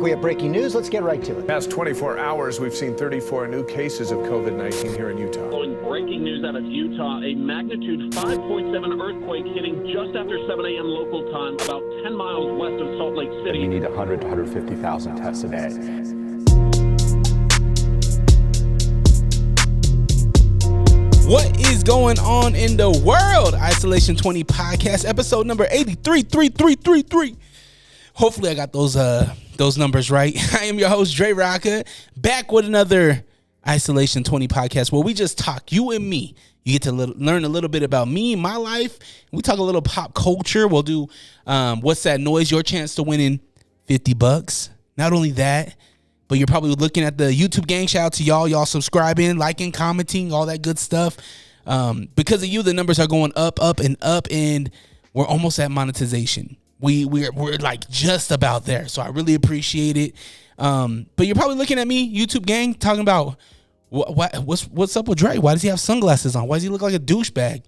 We have breaking news. Let's get right to it. Past 24 hours, we've seen 34 new cases of COVID-19 here in Utah. Following breaking news out of Utah, a magnitude 5.7 earthquake hitting just after 7 a.m. local time, about 10 miles west of Salt Lake City. You need 100 to 150,000 tests a day. What is going on in the world? Isolation 20 podcast, episode number 83. Hopefully I got those numbers right. I am your host, DreRawka, back with another Isolation 20 podcast where we just talk, you and me. You get to learn a little bit about me, my life. We talk a little pop culture. We'll do What's That Noise? Your chance to win in $50. Not only that, but you're probably looking at the YouTube gang. Shout out to y'all subscribing, liking, commenting, all that good stuff. Because of you, the numbers are going up, and we're almost at monetization. We're like just about there, so I really appreciate it. But you're probably looking at me, YouTube gang, talking about what's up with Dre? Why does he have sunglasses on? Why does he look like a douchebag?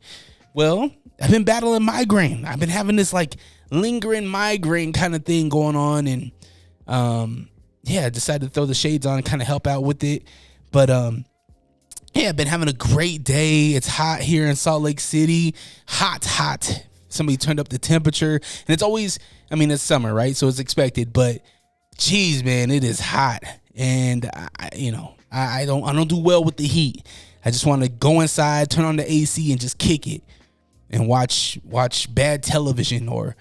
Well, I've been battling migraine. I've been having this like lingering migraine kind of thing going on, and I decided to throw the shades on and kind of help out with it. But I've been having a great day. It's hot here in Salt Lake City. Hot. Somebody turned up the temperature, and it's always, it's summer, right? So it's expected, but geez, man, it is hot, and I don't do well with the heat. I just want to go inside, turn on the AC, and just kick it, and watch bad television or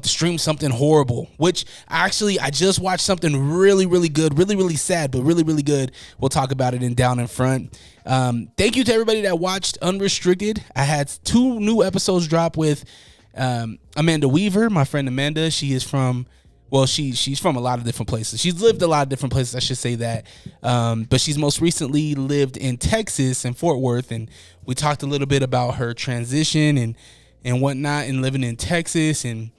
stream something horrible. Which actually, I just watched something really good, really sad, but really good. We'll talk about it in Down in Front. Thank you to everybody that watched Unrestricted. I had 2 new episodes drop with Amanda Weaver, my friend Amanda. She is from, she's from a lot of different places. She's lived a lot of different places, I should say that. But she's most recently lived in Texas, in Fort Worth, and we talked a little bit about her transition and whatnot, and living in Texas and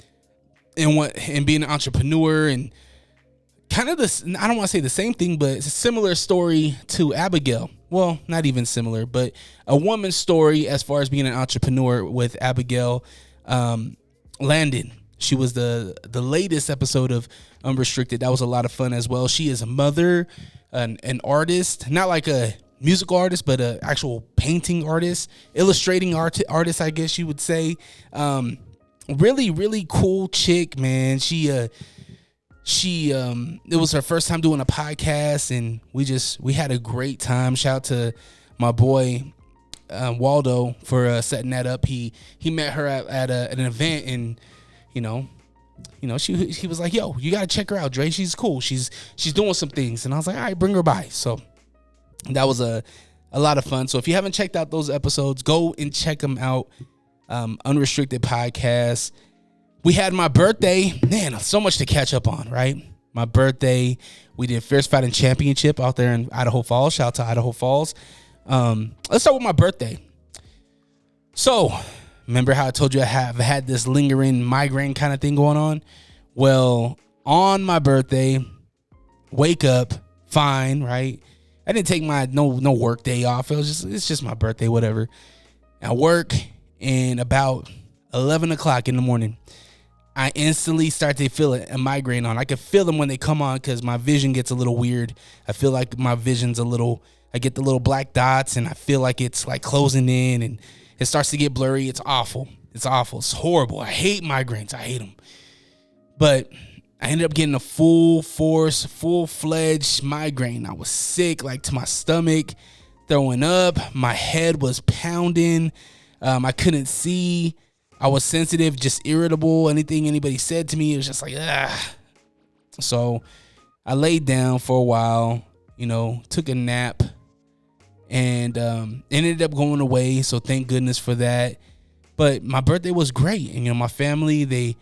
being an entrepreneur, and kind of this, I don't want to say the same thing, but it's a similar story to Abigail. Well, not even similar, but a woman's story as far as being an entrepreneur with Abigail Landon. She was the latest episode of Unrestricted. That was a lot of fun as well. She is a mother, an artist, not like a musical artist, but an actual painting artist, illustrating artist, I guess you would say. Really cool chick, man. It was her first time doing a podcast, and we had a great time. Shout out to my boy Waldo for setting that up. He met her at an event, and he was like, "Yo, you gotta check her out, Dre. She's cool. She's doing some things." And I was like, "All right, bring her by." So that was a lot of fun. So if you haven't checked out those episodes, go and check them out. Unrestricted podcast. We had my birthday. Man, so much to catch up on, right? My birthday. We did Fierce Fighting Championship out there in Idaho Falls. Shout out to Idaho Falls. Let's start with my birthday. So, remember how I told you I have had this lingering migraine kind of thing going on? Well, on my birthday, wake up, fine, right? I didn't take my no work day off. It's just my birthday, whatever. I work, and about 11 o'clock in the morning, I instantly start to feel a migraine on. I can feel them when they come on because my vision gets a little weird. I feel like my vision's I get the little black dots, and I feel like it's like closing in, and it starts to get blurry. It's awful. It's awful. It's horrible. I hate migraines. I hate them. But I ended up getting a full-fledged migraine. I was sick, like to my stomach, throwing up. My head was pounding. I couldn't see. I was sensitive, just irritable. Anything anybody said to me, it was just like, ah. So I laid down for a while, took a nap, and ended up going away. So thank goodness for that. But my birthday was great. And, my family, they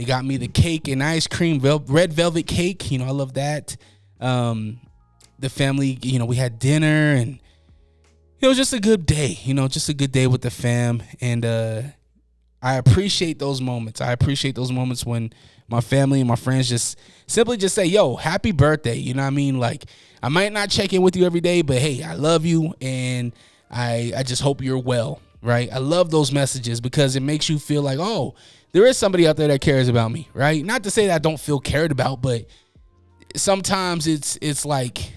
got me the cake and ice cream, red velvet cake. I love that. The family, we had dinner, and it was just a good day, just a good day with the fam. And I appreciate those moments. I appreciate those moments when my family and my friends just simply just say, yo, happy birthday. You know what I mean? Like, I might not check in with you every day, but hey, I love you, and I just hope you're well, right? I love those messages because it makes you feel like, oh, there is somebody out there that cares about me, right? Not to say that I don't feel cared about, but sometimes it's like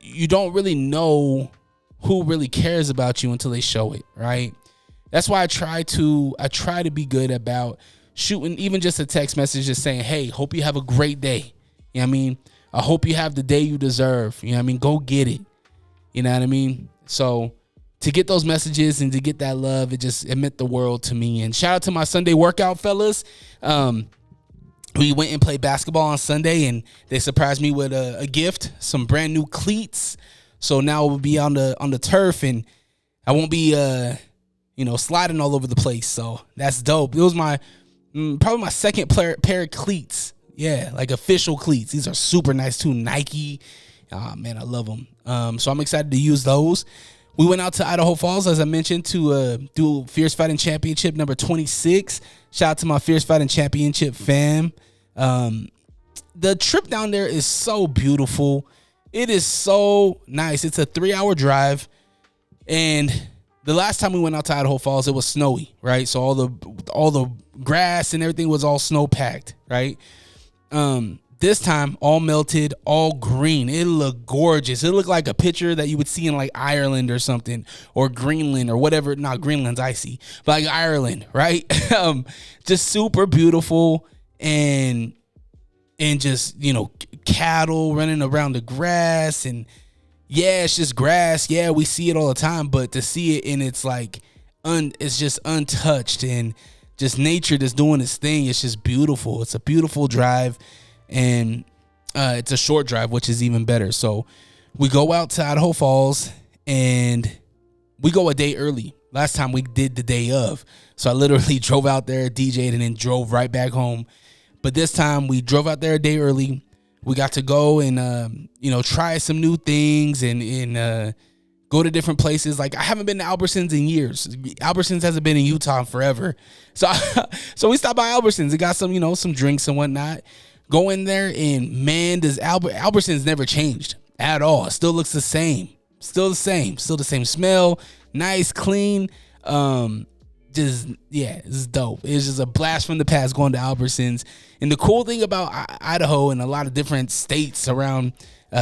you don't really know who really cares about you until they show it, right? That's why I try to be good about shooting even just a text message just saying, hey, hope you have a great day. You know what I mean? I hope you have the day you deserve. You know what I mean? Go get it. You know what I mean? So to get those messages and to get that love, it meant the world to me. And shout out to my Sunday workout fellas. We went and played basketball on Sunday, and they surprised me with a gift, some brand new cleats. So now we'll be on the turf, and I won't be sliding all over the place. So that's dope. It was probably my second pair of cleats. Yeah, like official cleats. These are super nice too. Nike. Oh man, I love them. So I'm excited to use those. We went out to Idaho Falls, as I mentioned, to do Fierce Fighting Championship number 26. Shout out to my Fierce Fighting Championship fam. The trip down there is so beautiful. It is so nice. It's a 3-hour drive. And the last time we went out to Idaho Falls, it was snowy, right? So all the grass and everything was all snow packed, right? This time, all melted, all green. It looked gorgeous. It looked like a picture that you would see in like Ireland or something, or Greenland or whatever. Not Greenland's icy, but like Ireland, right? Just super beautiful, and just, cattle running around the grass, and yeah, it's just grass. Yeah, we see it all the time, but to see it and it's like it's just untouched and just nature just doing its thing. It's just beautiful. It's a beautiful drive. And it's a short drive, which is even better. So we go out to Idaho Falls, and we go a day early. Last time we did the day of. So I literally drove out there, DJ'd, and then drove right back home. But this time we drove out there a day early. We got to go and, try some new things and go to different places. Like, I haven't been to Albertsons in years. Albertsons hasn't been in Utah in forever. So we stopped by Albertsons and got some, some drinks and whatnot. Go in there, and man, does Albertsons never changed at all. It still looks the same. Still the same smell. Nice, clean. This is dope. It's just a blast from the past going to Albertsons. And the cool thing about Idaho and a lot of different states around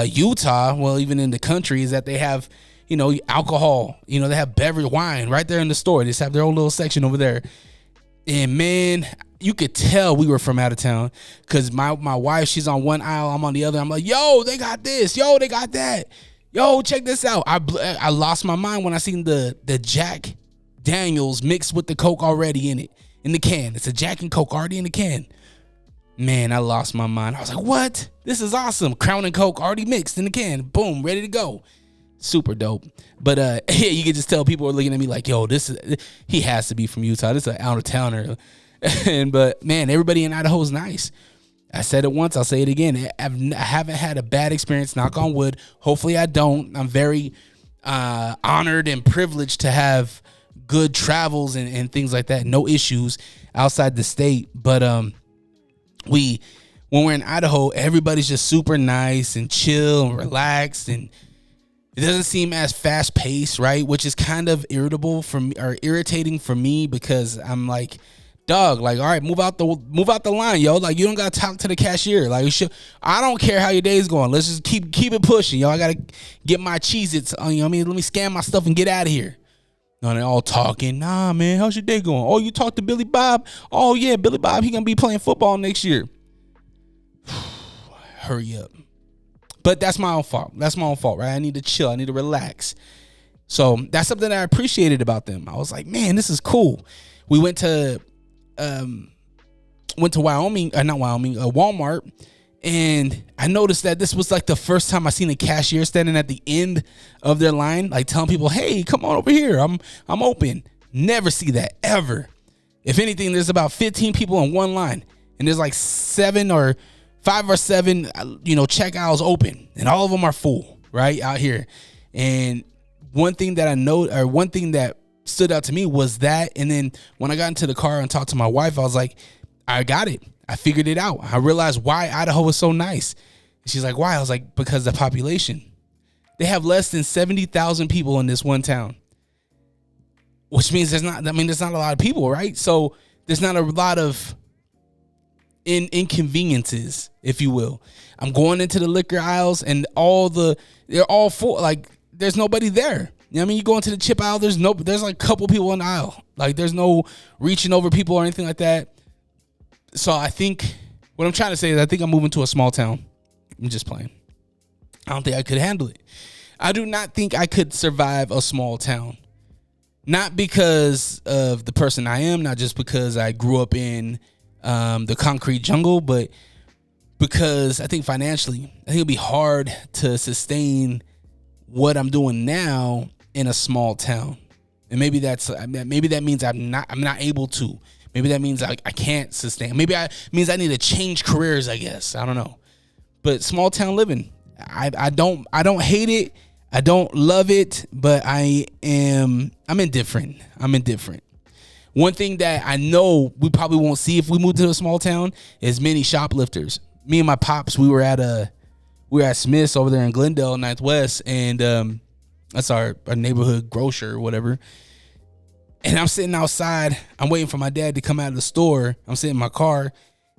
Utah, well, even in the country, is that they have, alcohol. They have beverage, wine right there in the store. They just have their own little section over there. And man, you could tell we were from out of town, because my wife, she's on one aisle, I'm on the other. I'm like, yo, they got this. Yo, they got that. Yo, check this out. I lost my mind when I seen the Jack Daniels mixed with the Coke already in it, in the can. It's a Jack and Coke already in the can. Man, I lost my mind. I was like, what? This is awesome. Crown and Coke already mixed in the can. Boom, ready to go. Super dope. But yeah, you can just tell people are looking at me like, yo, he has to be from Utah. This is an out of towner. But man, everybody in Idaho is nice. I said it once, I'll say it again. I haven't had a bad experience, knock on wood. Hopefully I don't. I'm very honored and privileged to have good travels and things like that. No issues outside the state. But when we're in Idaho, everybody's just super nice and chill and relaxed, and it doesn't seem as fast paced, right? Which is kind of irritating for me, because I'm like, dog, like, all right, move out the line, yo. Like, you don't gotta talk to the cashier. Like, I don't care how your day's going. Let's just keep it pushing, yo. I gotta get my Cheez-Its. Let me scan my stuff and get out of here. No, they're all talking. Nah, man, how's your day going? Oh, you talked to Billy Bob? Oh yeah, Billy Bob, he gonna be playing football next year. Hurry up. But that's my own fault. Right? I need to chill. I need to relax. So that's something that I appreciated about them. I was like, man, this is cool. We went to Walmart, and I noticed that this was like the first time I seen a cashier standing at the end of their line, like telling people, hey, come on over here. I'm open. Never see that ever. If anything, there's about 15 people in one line, and there's like 5 or 7, check aisles open, and all of them are full right out here. And one thing that stood out to me was that. And then when I got into the car and talked to my wife, I was like, I got it. I figured it out. I realized why Idaho is so nice. She's like, why? I was like, because the population. They have less than 70,000 people in this one town, which means there's not a lot of people, right? So there's not a lot of inconveniences, if you will. I'm going into the liquor aisles and they're all full. Like, there's nobody there. You know what I mean? You go into the chip aisle, there's like a couple people in the aisle. Like, there's no reaching over people or anything like that. So I think what I'm trying to say is I think I'm moving to a small town. I'm just playing. I don't think I could handle it. I do not think I could survive a small town. Not because of the person I am, not just because I grew up in the concrete jungle, but because I think financially, I think it'll be hard to sustain what I'm doing now in a small town. And maybe that means I'm not able to. Maybe that means I can't sustain. Maybe it means I need to change careers, I guess. I don't know. But small town living, I don't hate it. I don't love it, but I'm indifferent. I'm indifferent. One thing that I know we probably won't see if we move to a small town is many shoplifters. Me and my pops, we were at Smith's over there in Glendale, 9th West, and that's our neighborhood grocer or whatever. And I'm sitting outside. I'm waiting for my dad to come out of the store. I'm sitting in my car,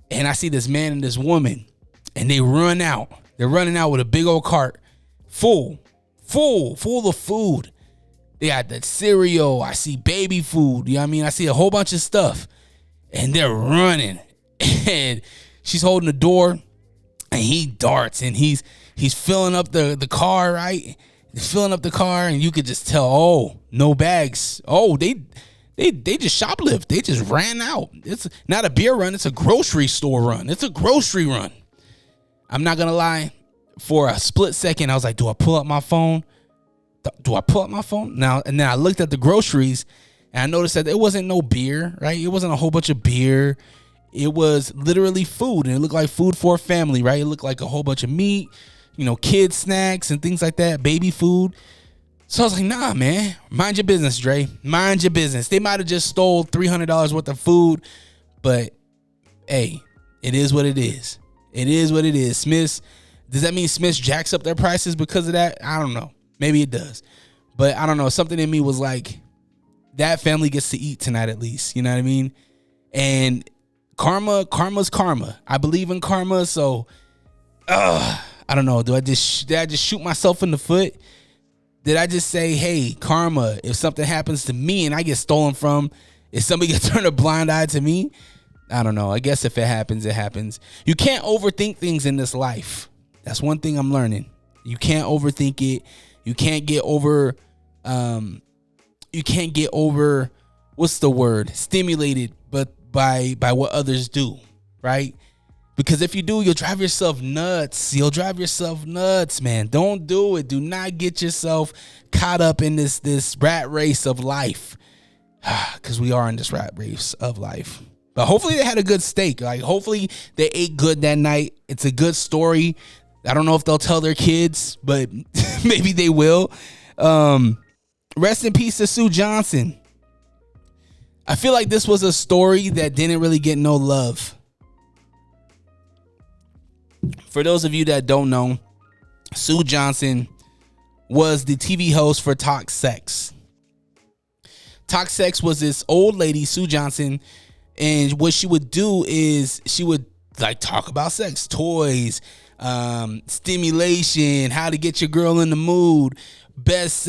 and I see this man and this woman, and they run out. They're running out with a big old cart full of food. They got that cereal. I see baby food. You know what I mean? I see a whole bunch of stuff. And they're running. And she's holding the door. And he darts. And he's filling up the car, right? He's filling up the car. And you could just tell, oh, no bags. Oh, they just shoplift. They just ran out. It's not a beer run. It's a grocery store run. It's a grocery run. I'm not going to lie. For a split second, I was like, do I pull up my phone? Now, and then I looked at the groceries and I noticed that it wasn't no beer, right? It wasn't a whole bunch of beer. It was literally food, and it looked like food for a family, right? It looked like a whole bunch of meat, kids snacks and things like that, baby food. So I was like, nah, man, mind your business, Dre. Mind your business. They might have just stole $300 worth of food, but hey, it is what it is. It is what it is. Smith's. Does that mean Smith's jacks up their prices because of that? I don't know. Maybe it does. But I don't know. Something in me was like, that family gets to eat tonight at least. You know what I mean? And karma's karma. I believe in karma. So, I don't know. Did I just shoot myself in the foot? Did I just say, hey, karma, if something happens to me and I get stolen from, if somebody gets turned a blind eye to me? I don't know. I guess if it happens, it happens. You can't overthink things in this life. That's one thing I'm learning. You can't overthink it. You can't get over, what's the word? Stimulated, but by what others do, right? Because if you do, you'll drive yourself nuts. Man. Don't do it. Do not get yourself caught up in this rat race of life. Because we are in this rat race of life. But hopefully they had a good steak. Like, hopefully they ate good that night. It's a good story. I don't know if they'll tell their kids, but maybe they will. Rest in peace to Sue Johnson. I feel like this was a story that didn't really get no love. For those of you that don't know, Sue Johnson was the TV host for Talk Sex. Talk Sex was this old lady, Sue Johnson, and what she would do is she would like talk about sex, toys, stimulation, how to get your girl in the mood, best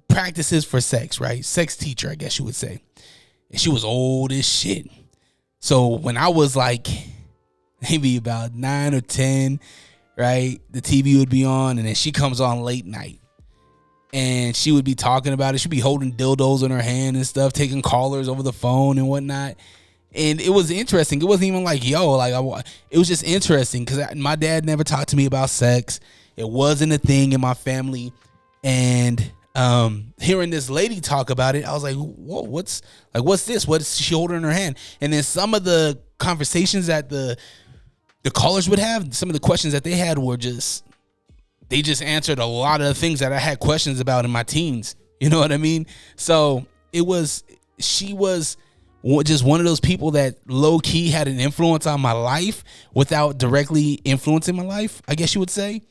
practices for sex, right? Sex teacher, I guess you would say. And she was old as shit. So when I was like maybe about 9 or 10, right, the TV would be on, and then she comes on late night. And she would be talking about it. She'd be holding dildos in her hand and stuff, taking callers over the phone and whatnot. And it was interesting. It wasn't even like, it was just interesting because my dad never talked to me about sex. It wasn't a thing in my family. And hearing this lady talk about it, I was like, whoa, what's this? What's she holding in her hand? And then some of the conversations that the callers would have, some of the questions that they had were they just answered a lot of the things that I had questions about in my teens. You know what I mean? So she was just one of those people that low key had an influence on my life without directly influencing my life, I guess you would say.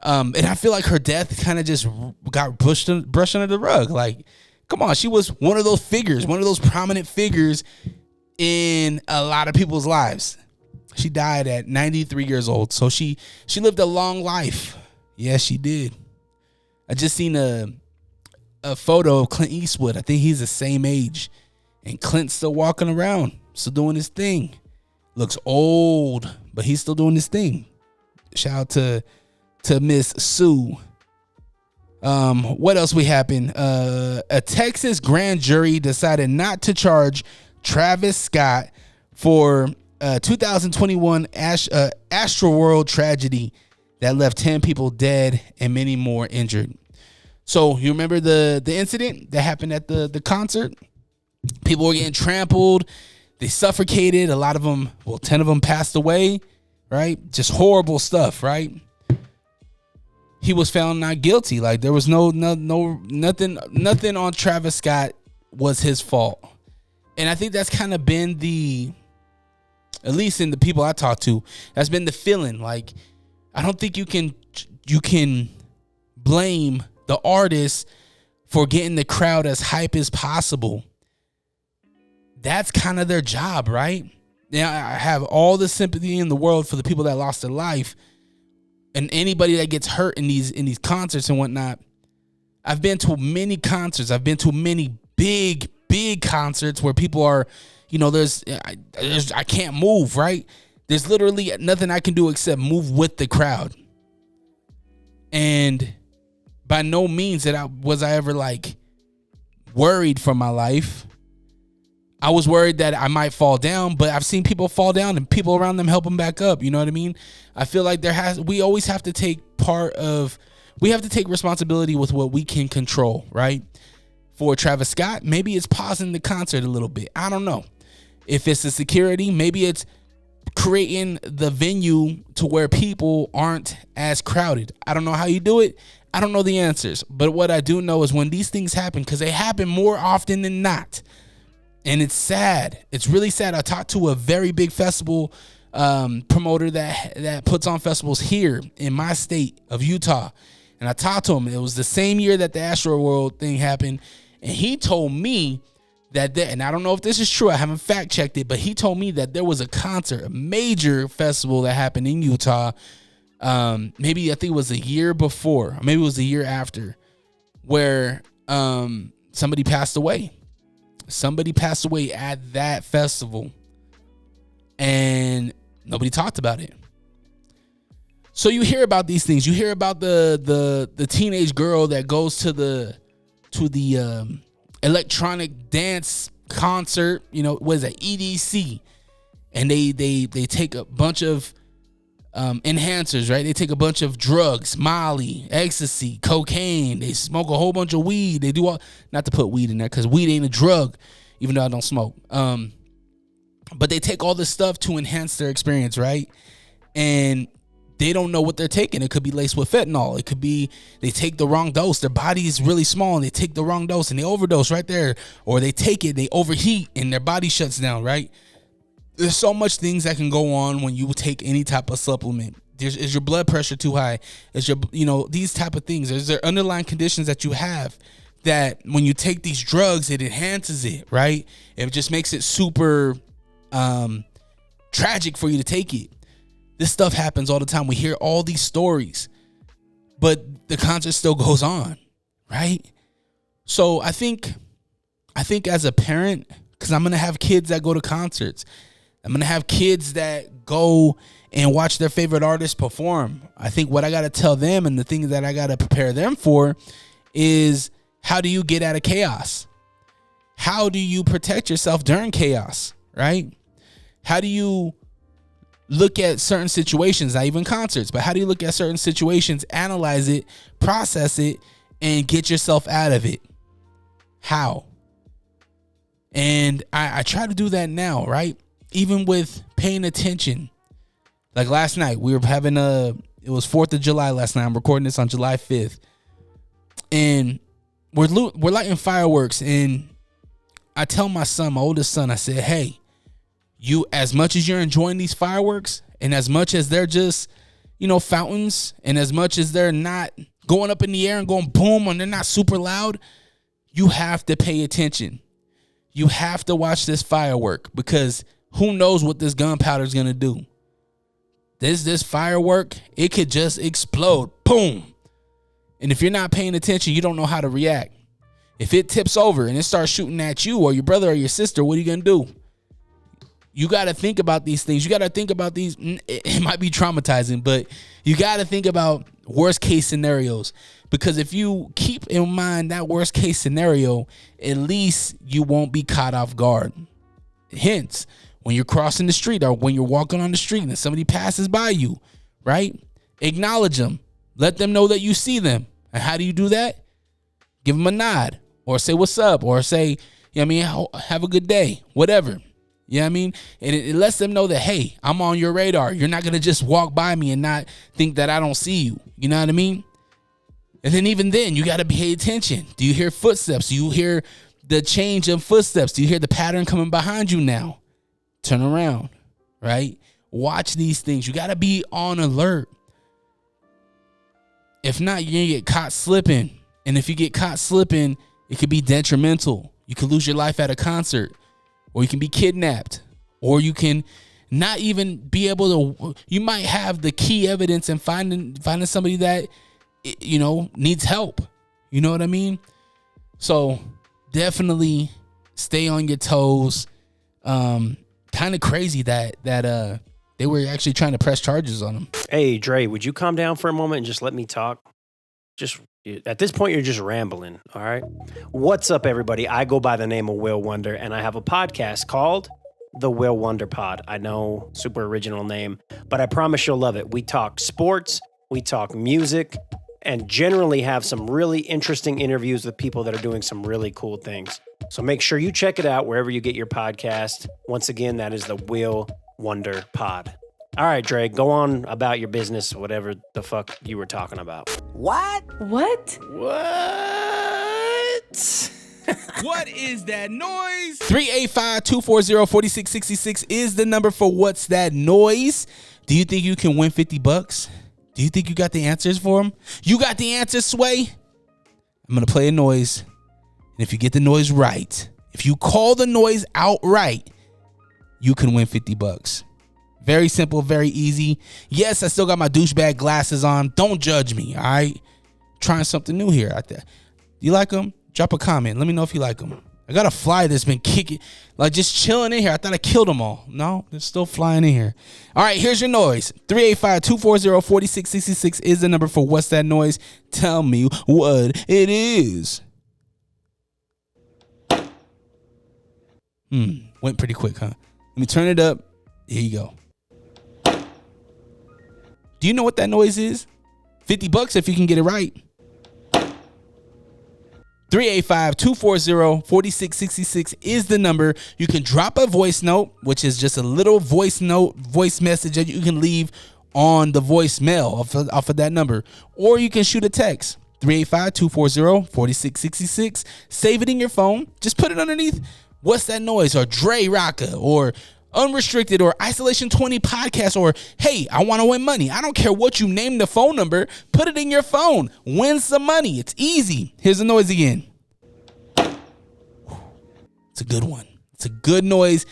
And I feel like her death kind of just got brushed under the rug. Like, come on, she was one of those figures, one of those prominent figures in a lot of people's lives. She died at 93 years old. So she lived a long life. Yes, she did. I just seen a photo of Clint Eastwood. I think he's the same age. And Clint's still walking around, still doing his thing. Looks old, but he's still doing his thing. Shout out to Miss Sue. What else we happened? A Texas grand jury decided not to charge Travis Scott for 2021 Astroworld tragedy that left 10 people dead and many more injured. So you remember the incident that happened at the concert? People were getting trampled. They suffocated. A lot of them, 10 of them passed away, right? Just horrible stuff, right? He was found not guilty. Like there was nothing on Travis Scott was his fault. And I think that's kind of been at least in the people I talk to, that's been the feeling. Like, I don't think you can blame the artist for getting the crowd as hype as possible. That's kind of their job, right? Now, I have all the sympathy in the world for the people that lost their life and anybody that gets hurt in these concerts and whatnot. I've been to many concerts. I've been to many big concerts where people are, I can't move, right? There's literally nothing I can do except move with the crowd. And by no means was I ever like worried for my life. I was worried that I might fall down, but I've seen people fall down and people around them help them back up. You know what I mean? I feel like we always have to take responsibility with what we can control, right? For Travis Scott, maybe it's pausing the concert a little bit. I don't know. If it's the security, maybe it's creating the venue to where people aren't as crowded. I don't know how you do it. I don't know the answers. But what I do know is when these things happen, because they happen more often than not, and it's sad. It's really sad. I talked to a very big festival promoter that puts on festivals here in my state of Utah. And I talked to him. It was the same year that the Astroworld thing happened. And he told me and I don't know if this is true. I haven't fact checked it. But he told me that there was a concert, a major festival that happened in Utah. Maybe I think it was a year before. Or maybe it was a year after. Where somebody passed away. Somebody passed away at that festival and nobody talked about it. So you hear about these things. You hear about the teenage girl that goes to the electronic dance concert, what is that, EDC, and they take a bunch of enhancers, right? They take a bunch of drugs, Molly, ecstasy, cocaine. They smoke a whole bunch of weed. They do all, not to put weed in there because weed ain't a drug, even though I don't smoke. But they take all this stuff to enhance their experience, right? And they don't know what they're taking. It could be laced with fentanyl. It could be they take the wrong dose. Their body is really small and they take the wrong dose and they overdose right there. Or they take it, they overheat and their body shuts down, right? There's so much things that can go on when you take any type of supplement. Is your blood pressure too high? Is your, these type of things. Is there underlying conditions that you have that when you take these drugs, it enhances it, right? It just makes it super tragic for you to take it. This stuff happens all the time. We hear all these stories, but the concert still goes on, right? So I think as a parent, because I'm going to have kids that go to concerts, I'm going to have kids that go and watch their favorite artists perform. I think what I got to tell them and the things that I got to prepare them for is, how do you get out of chaos? How do you protect yourself during chaos, right? How do you look at certain situations, not even concerts, but how do you look at certain situations, analyze it, process it, and get yourself out of it? How? And I try to do that now, right? Even with paying attention. Like last night, we were having it was 4th of July last night. I'm recording this on July 5th. And we're lighting fireworks. And I tell my son, my oldest son, I said, hey, you, as much as you're enjoying these fireworks and as much as they're just, fountains, and as much as they're not going up in the air and going boom and they're not super loud, you have to pay attention. You have to watch this firework because who knows what this gunpowder is going to do. This firework, it could just explode. Boom. And if you're not paying attention, you don't know how to react. If it tips over and it starts shooting at you or your brother or your sister, what are you going to do? You got to think about these things. You got to think about these. It might be traumatizing, but you got to think about worst case scenarios. Because if you keep in mind that worst case scenario, at least you won't be caught off guard. Hence, when you're crossing the street or when you're walking on the street and somebody passes by you, right? Acknowledge them. Let them know that you see them. And how do you do that? Give them a nod or say what's up or say, you know what I mean, have a good day, whatever. You know what I mean? And it lets them know that, hey, I'm on your radar. You're not going to just walk by me and not think that I don't see you. You know what I mean? And then even then, you got to pay attention. Do you hear footsteps? Do you hear the change of footsteps? Do you hear the pattern coming behind you now? Turn around, right? Watch these things. You got to be on alert. If not, you're going to get caught slipping. And if you get caught slipping, it could be detrimental. You could lose your life at a concert, or you can be kidnapped, or you can not even be able to, you might have the key evidence and finding somebody that, you know, needs help. You know what I mean? So definitely stay on your toes. Kind of crazy that they were actually trying to press charges on him. Hey, Dre, would you calm down for a moment and just let me talk? Just at this point, you're just rambling, all right? What's up, everybody? I go by the name of Will Wonder, and I have a podcast called The Will Wonder Pod. I know, super original name, but I promise you'll love it. We talk sports, we talk music, and generally have some really interesting interviews with people that are doing some really cool things. So make sure you check it out wherever you get your podcast. Once again, that is the Will Wonder Pod. All right, Dre, go on about your business, whatever the fuck you were talking about. What? What is that noise? 385-240-4666 is the number for What's That Noise. Do you think you can win $50? Do you think you got the answers for them? You got the answers, Sway? I'm going to play a noise. And if you get the noise right, if you call the noise out right, you can win $50. Very simple, very easy. Yes, I still got my douchebag glasses on. Don't judge me, all right? Trying something new here out there. You like them? Drop a comment. Let me know if you like them. I got a fly that's been kicking, like just chilling in here. I thought I killed them all. No, they're still flying in here. All right, here's your noise. 385-240-4666 is the number for What's That Noise. Tell me what it is. Went pretty quick, huh? Let me turn it up. Here you go. Do you know what that noise is? $50 if you can get it right. 385-240-4666 is the number. You can drop a voice note, which is just a little voice message that you can leave on the voicemail off of that number. Or you can shoot a text. 385-240-4666. Save it in your phone. Just put it underneath What's That Noise or DreRawka or Unrestricted or Isolation 20 podcast or hey, I want to win money. I don't care what you name the phone number. Put it in your phone. Win some money. It's easy. Here's the noise again. It's a good one. It's a good noise.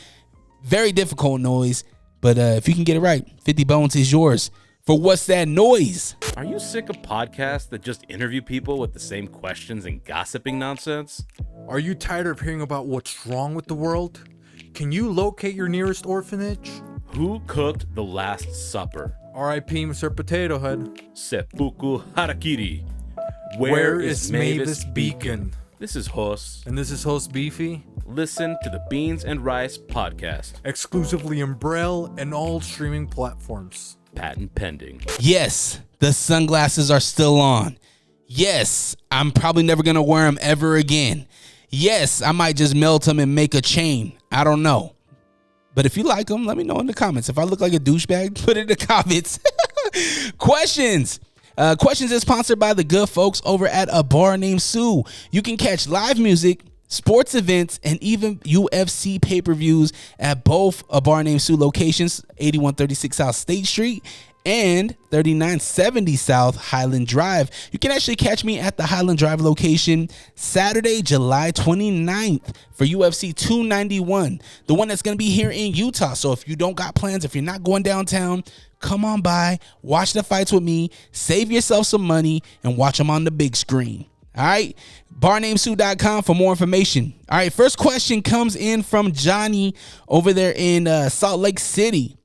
Very difficult noise. But if you can get it right, 50 bones is yours for What's That Noise. Are you sick of podcasts that just interview people with the same questions and gossiping nonsense? Are you tired of hearing about what's wrong with the world? Can you locate your nearest orphanage? Who cooked the Last Supper? R.I.P. Mr. Potato Head. Seppuku Harakiri. Where is Mavis Beacon? This is Hos. And this is host Beefy. Listen to the Beans and Rice podcast. Exclusively in Braille and all streaming platforms. Patent pending. Yes, the sunglasses are still on. Yes, I'm probably never going to wear them ever again. Yes, I might just melt them and make a chain. I don't know. But if you like them, let me know in the comments. If I look like a douchebag, put it in the comments. Questions. Questions is sponsored by the good folks over at A Bar Named Sue. You can catch live music, sports events, and even UFC pay-per-views at both A Bar Named Sue locations, 8136 South State Street and 3970 South Highland Drive. You can actually catch me at the Highland Drive location Saturday, July 29th for UFC 291, the one that's going to be here in Utah. So if you don't got plans, if you're not going downtown, come on by, watch the fights with me, save yourself some money, and watch them on the big screen. All right, barnamesuit.com for more information. All right, first question comes in from Johnny over there in Salt Lake City.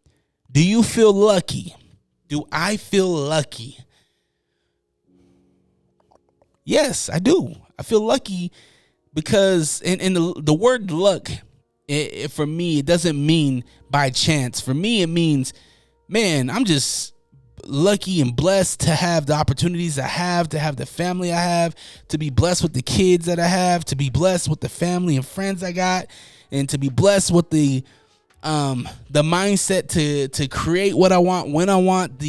Do you feel lucky? Do I feel lucky? Yes, I do. I feel lucky because in the word luck, for me, it doesn't mean by chance. For me, it means, man, I'm just lucky and blessed to have the opportunities I have, to have the family I have, to be blessed with the kids that I have, to be blessed with the family and friends I got, and to be blessed with the mindset to create what I want when I want,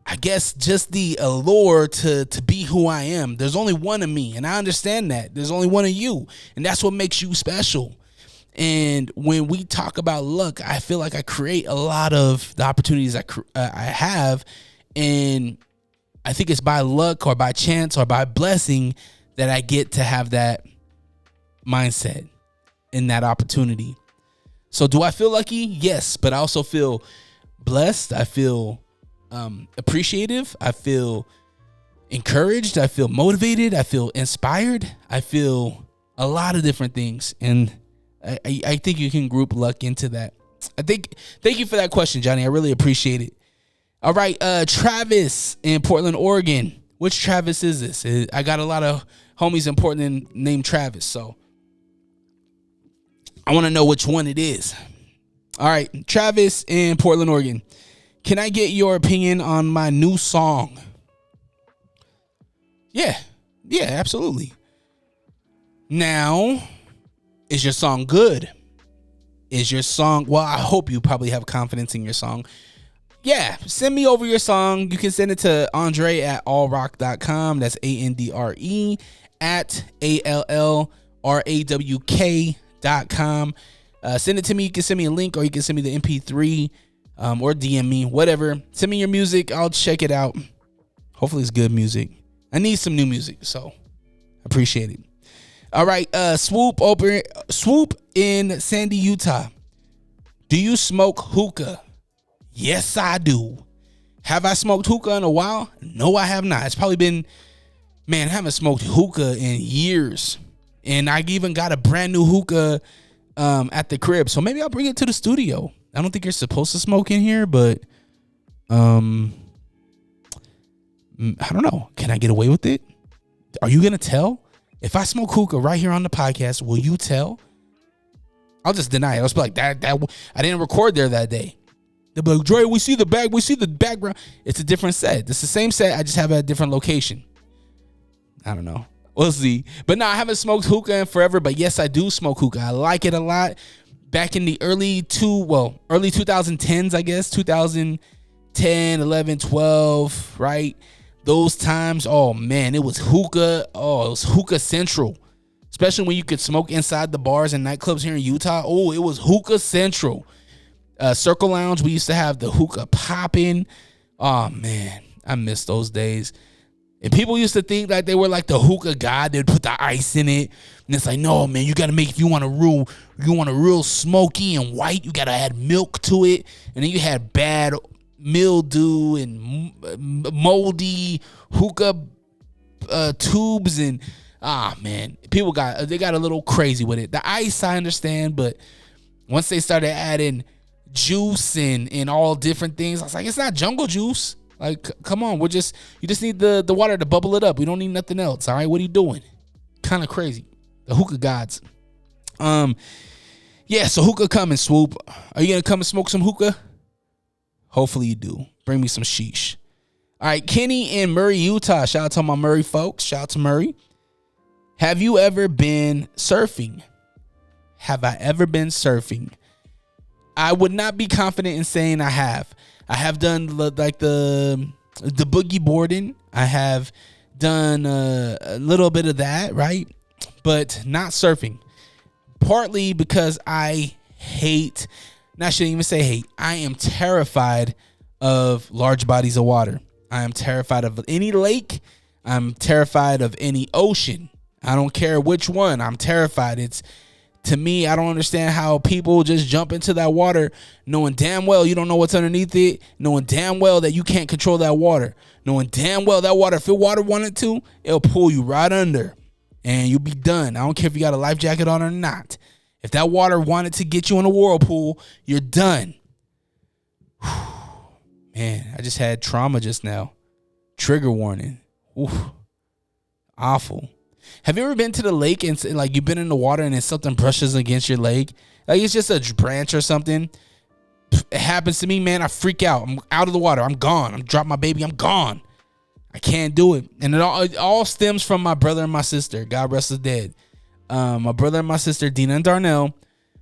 I guess just the allure to be who I am. There's only one of me, and I understand that. There's only one of you, and that's what makes you special. And when we talk about luck, I feel like I create a lot of the opportunities I have, and I think it's by luck or by chance or by blessing that I get to have that mindset and that opportunity. So do I feel lucky? Yes, but I also feel blessed. I feel appreciative. I feel encouraged. I feel motivated. I feel inspired. I feel a lot of different things, and I think you can group luck into that. Thank you for that question, Johnny. I really appreciate it. All right, Travis in Portland, Oregon. Which Travis is this? I got a lot of homies in Portland named Travis, so I want to know which one it is. All right, Travis in Portland, Oregon. Can I get your opinion on my new song? Yeah, absolutely. Now, is your song good? Is your song, well, I hope you probably have confidence in your song. Yeah, send me over your song. You can send it to Andre at allrock.com. That's ANDRE at ALLRAWK.com. Send it to me. You can send me a link, or you can send me the MP3 or DM me, whatever. Send me your music. I'll check it out. Hopefully it's good music. I need some new music, so appreciate it. All right, Swoop in Sandy, Utah. Do you smoke hookah? Yes, I do. Have I smoked hookah in a while? No, I have not. It's probably been, man, I haven't smoked hookah in years. And I even got a brand new hookah at the crib. So maybe I'll bring it to the studio. I don't think you're supposed to smoke in here, but I don't know. Can I get away with it? Are you going to tell? If I smoke hookah right here on the podcast, will you tell? I'll just deny it. I'll just be like, that I didn't record there that day. They'll be like, Dre, we see the background. It's a different set. It's the same set. I just have a different location. I don't know. We'll see. But no, I haven't smoked hookah in forever. But yes, I do smoke hookah. I like it a lot. Back in the early 2010s, I guess, 2010, 11, 12, right? Those times, oh man, it was hookah. Oh, it was hookah central. Especially when you could smoke inside the bars and nightclubs here in Utah. Oh, it was hookah central. Circle Lounge, we used to have the hookah popping. Oh man, I miss those days. And people used to think like they were like the hookah god. They'd put the ice in it, and it's like, no man, you gotta make, if you want a real smoky and white, you gotta add milk to it. And then you had bad mildew and moldy hookah tubes, and man, people got a little crazy with it. The ice, I understand, but once they started adding juice and all different things, I was like, it's not jungle juice. Like, come on, you just need the water to bubble it up. We don't need nothing else. All right, what are you doing? Kind of crazy. The hookah gods. Yeah, so hookah coming, Swoop. Are you gonna come and smoke some hookah? Hopefully you do. Bring me some sheesh. All right, Kenny in Murray, Utah. Shout out to my Murray folks. Shout out to Murray. Have you ever been surfing? Have I ever been surfing? I would not be confident in saying I have. I have done like the boogie boarding. I have done a little bit of that, right? But not surfing. Partly because I hate And I shouldn't even say hate. I am terrified of large bodies of water. I am terrified of any lake. I'm terrified of any ocean. I don't care which one. I'm terrified. To me, I don't understand how people just jump into that water knowing damn well you don't know what's underneath it, knowing damn well that you can't control that water, knowing damn well that water, if the water wanted to, it'll pull you right under and you'll be done. I don't care if you got a life jacket on or not. If that water wanted to get you in a whirlpool, you're done. Man, I just had trauma just now. Trigger warning. Oof. Awful. Have you ever been to the lake and like you've been in the water and then something brushes against your leg? Like it's just a branch or something. It happens to me, man. I freak out. I'm out of the water. I'm gone. I'm drop my baby. I'm gone. I can't do it. And it all stems from my brother and my sister. God rest the dead. My brother and my sister, Dina and Darnell,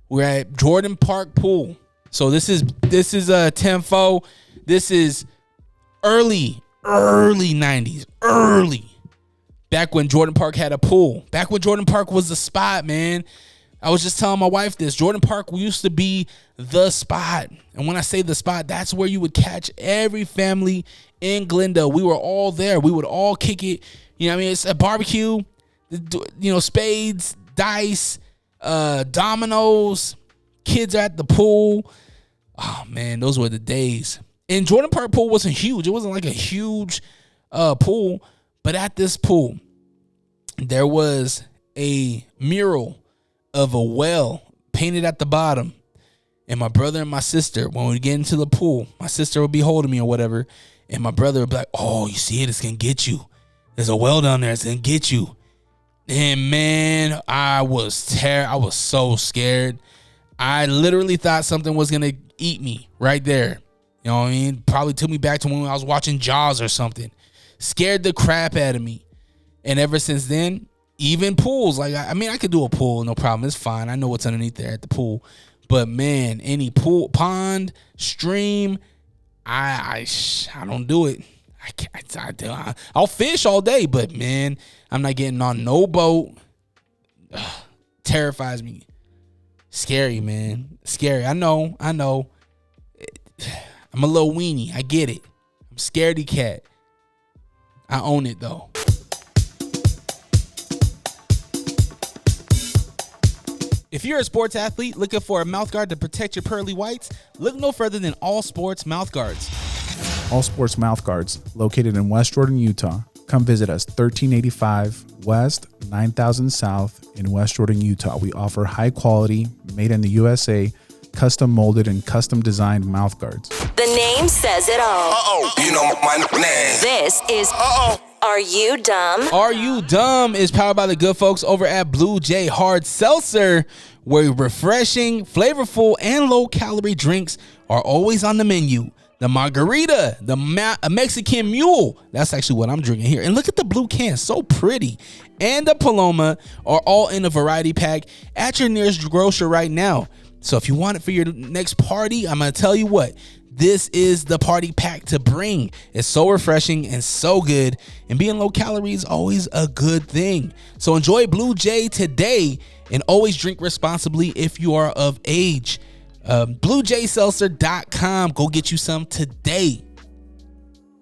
we're at Jordan Park Pool. So this is Tenfo. This is early 90s. Early. Back when Jordan Park had a pool. Back when Jordan Park was the spot, man. I was just telling my wife this. Jordan Park used to be the spot. And when I say the spot, that's where you would catch every family in Glendale. We were all there. We would all kick it. You know what I mean? It's a barbecue, you know, spades, dice, dominoes. Kids are at the pool. Oh, man, those were the days. And Jordan Park pool wasn't huge. It wasn't like a huge pool. But at this pool, there was a mural of a well painted at the bottom. And my brother and my sister, when we get into the pool, my sister would be holding me or whatever. And my brother would be like, oh, you see it? It's going to get you. There's a well down there. It's going to get you. And, man, I was so scared. I literally thought something was going to eat me right there. You know what I mean? Probably took me back to when I was watching Jaws or something. Scared the crap out of me. And ever since then, even pools, like, I mean, I could do a pool, no problem. It's fine. I know what's underneath there at the pool. But, man, any pool, pond, stream, I don't do it. I'll fish all day, but, man, I'm not getting on no boat. Ugh, terrifies me. Scary, man. Scary. I know. I'm a little weenie. I get it. I'm scaredy cat. I own it, though. If you're a sports athlete looking for a mouthguard to protect your pearly whites, look no further than All Sports Mouthguards. All Sports Mouthguards, located in West Jordan, Utah. Come visit us, 1385 West, 9000 South in West Jordan, Utah. We offer high quality, made in the USA, custom molded and custom designed mouthguards. The name says it all. You know my name. This is Are You Dumb? Are You Dumb is powered by the good folks over at Blue Jay Hard Seltzer, where refreshing, flavorful, and low-calorie drinks are always on the menu. The margarita, the Mexican mule, that's actually what I'm drinking here. And look at the blue can, so pretty. And the Paloma are all in a variety pack at your nearest grocer right now. So if you want it for your next party, I'm going to tell you what. This is the party pack to bring. It's so refreshing and so good. And being low calorie is always a good thing. So enjoy Blue Jay today and always drink responsibly if you are of age. BlueJaySeltzer.com. Go get you some today.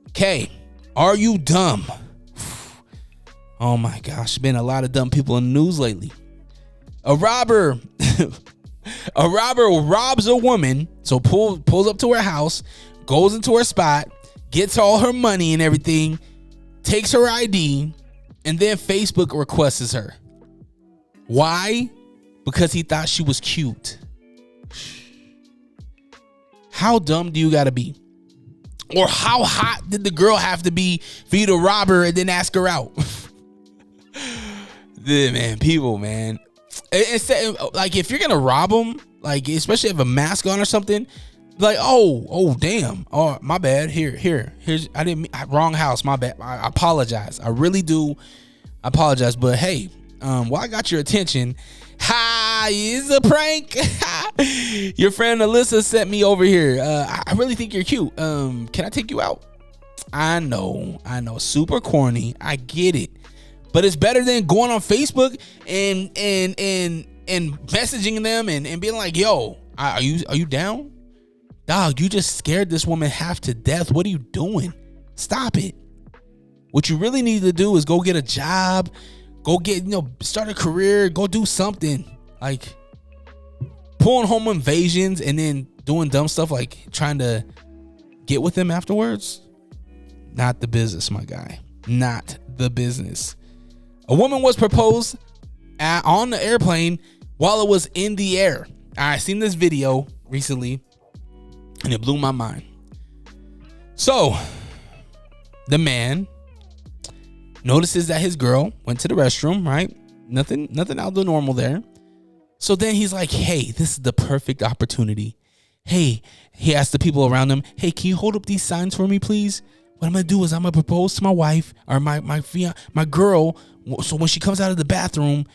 Okay. Are you dumb? Oh my gosh. Been a lot of dumb people in the news lately. A robber robs a woman, so pulls up to her house, goes into her spot, gets all her money and everything, takes her ID, and then Facebook requests her. Why? Because he thought she was cute. How dumb do you gotta be? Or how hot did the girl have to be for you to rob her and then ask her out? Man, people, man. Instead, like, if you're gonna rob them, like, especially if a mask on or something, like, oh damn, oh my bad, here's wrong house, my bad, I apologize, I really do apologize, but hey, well, I got your attention. Hi, it's a prank. Your friend Alyssa sent me over here. I really think you're cute. Can I take you out? I know, super corny, I get it. But it's better than going on Facebook and messaging them and being like, yo, Are you down? Dog, you just scared this woman half to death. What are you doing? Stop it. What you really need to do is go get a job, go get, start a career, go do something. Like pulling home invasions and then doing dumb stuff like trying to get with them afterwards. Not the business, my guy. Not the business. A woman was proposed on the airplane while it was in the air. I seen this video recently and it blew my mind. So the man notices that his girl went to the restroom, right? Nothing out of the normal there. So then he's like, hey, this is the perfect opportunity. Hey, he asked the people around him, hey, can you hold up these signs for me, please? What I'm going to do is I'm going to propose to my wife or my girl. So when she comes out of the bathroom,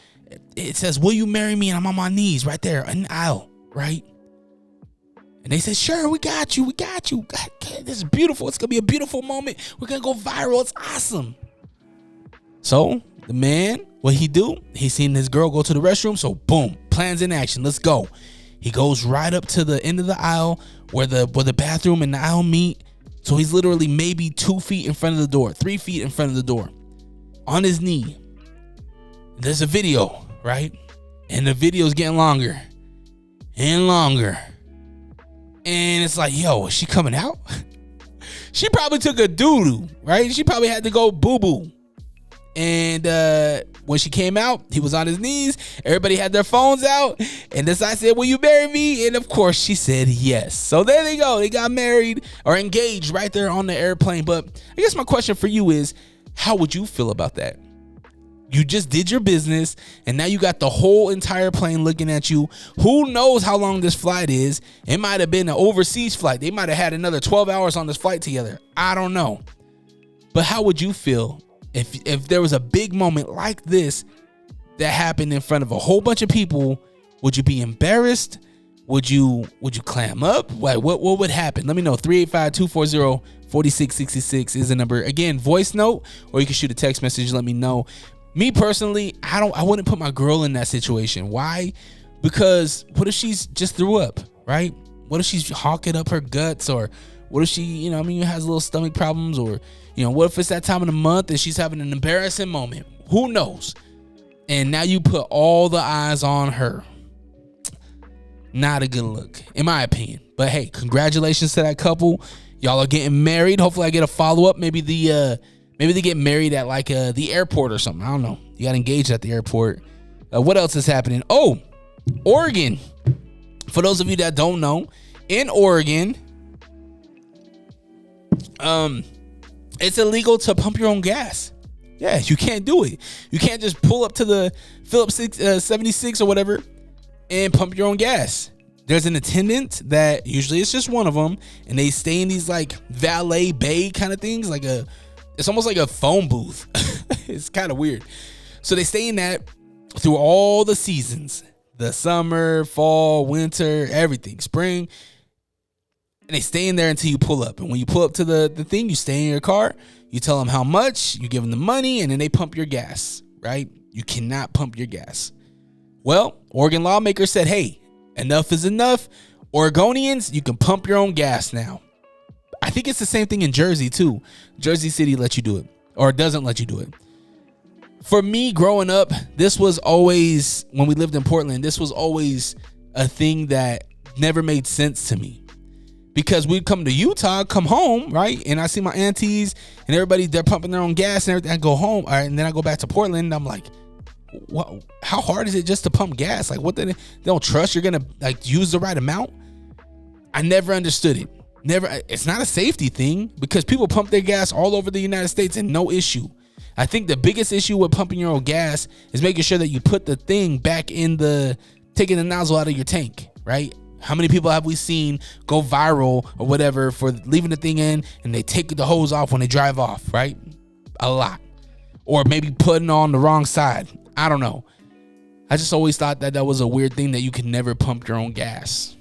it says, will you marry me? And I'm on my knees right there in the aisle, right? And they said, sure, we got you. God, this is beautiful. It's going to be a beautiful moment. We're going to go viral. It's awesome. So the man, what he do? He seen his girl go to the restroom. So boom, plans in action. Let's go. He goes right up to the end of the aisle where the bathroom and the aisle meet. So he's literally maybe 2 feet in front of the door, 3 feet in front of the door, on his knee. There's a video, right? And the video's getting longer and longer. And it's like, yo, is she coming out? She probably took a doo-doo, right? She probably had to go boo-boo. And when she came out, he was on his knees. Everybody had their phones out. And this guy said, will you marry me? And of course, she said yes. So there they go. They got married or engaged right there on the airplane. But I guess my question for you is, how would you feel about that? You just did your business, and now you got the whole entire plane looking at you. Who knows how long this flight is? It might have been an overseas flight. They might have had another 12 hours on this flight together. I don't know. But how would you feel if there was a big moment like this that happened in front of a whole bunch of people? Would you be embarrassed? Would you clam up? What would happen? Let me know. 385-240-4666 is the number. Again, voice note, or you can shoot a text message. Let me know. Me personally, I wouldn't put my girl in that situation. Why? Because what if she's just threw up, right? What if she's hawking up her guts, or what if she, has little stomach problems, or, what if it's that time of the month and she's having an embarrassing moment? Who knows? And now you put all the eyes on her. Not a good look, in my opinion. But hey, congratulations to that couple. Y'all are getting married. Hopefully I get a follow-up. Maybe they get married at like the airport or something. I don't know. You got engaged at the airport. What else is happening? Oh, Oregon. For those of you that don't know, in Oregon, it's illegal to pump your own gas. Yeah, you can't do it. You can't just pull up to the Phillips 76 or whatever and pump your own gas. There's an attendant that usually it's just one of them, and they stay in these like valet bay kind of things, it's almost like a phone booth. It's kind of weird. So they stay in that through all the seasons, the summer, fall, winter, everything, spring. And they stay in there until you pull up. And when you pull up to the thing, you stay in your car, you tell them how much, you give them the money, and then they pump your gas, right? You cannot pump your gas. Well, Oregon lawmakers said, hey, enough is enough. Oregonians, you can pump your own gas now. I think it's the same thing in Jersey too. Jersey City lets you do it, or doesn't let you do it. For me, growing up, this was always, when we lived in Portland, this was always a thing that never made sense to me. Because we'd come to Utah, come home, right? And I see my aunties and everybody, they're pumping their own gas and everything. I go home, all right, and then I go back to Portland, and I'm like, what? How hard is it just to pump gas? Like, what? They don't trust you're gonna like use the right amount? I never understood it. It's not a safety thing, because people pump their gas all over the United States and no issue. I think the biggest issue with pumping your own gas is making sure that you put the thing back in taking the nozzle out of your tank, right? How many people have we seen go viral or whatever for leaving the thing in and they take the hose off when they drive off, right? A lot. Or maybe putting on the wrong side. I don't know. I just always thought that was a weird thing, that you could never pump your own gas.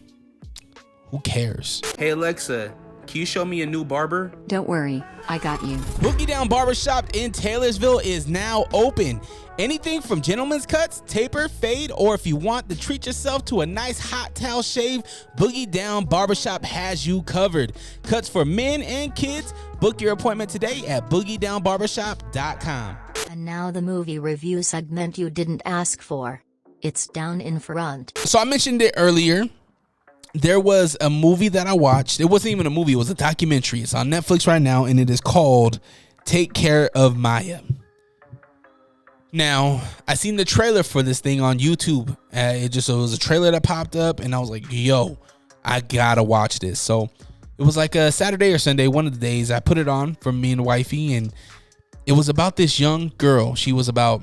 Who cares? Hey Alexa, can you show me a new barber? Don't worry, I got you. Boogie Down Barbershop in Taylorsville is now open. Anything from gentleman's cuts, taper, fade, or if you want to treat yourself to a nice hot towel shave, Boogie Down Barbershop has you covered. Cuts for men and kids. Book your appointment today at boogiedownbarbershop.com. And now the movie review segment you didn't ask for. It's down in front. So I mentioned it earlier. There was a movie that I watched. It wasn't even a movie. It was a documentary. It's on Netflix right now, and it is called Take Care of Maya. Now, I seen the trailer for this thing on YouTube. It was a trailer that popped up, and I was like, yo, I gotta watch this. So it was like a Saturday or Sunday, one of the days. I put it on for me and wifey, and it was about this young girl. She was about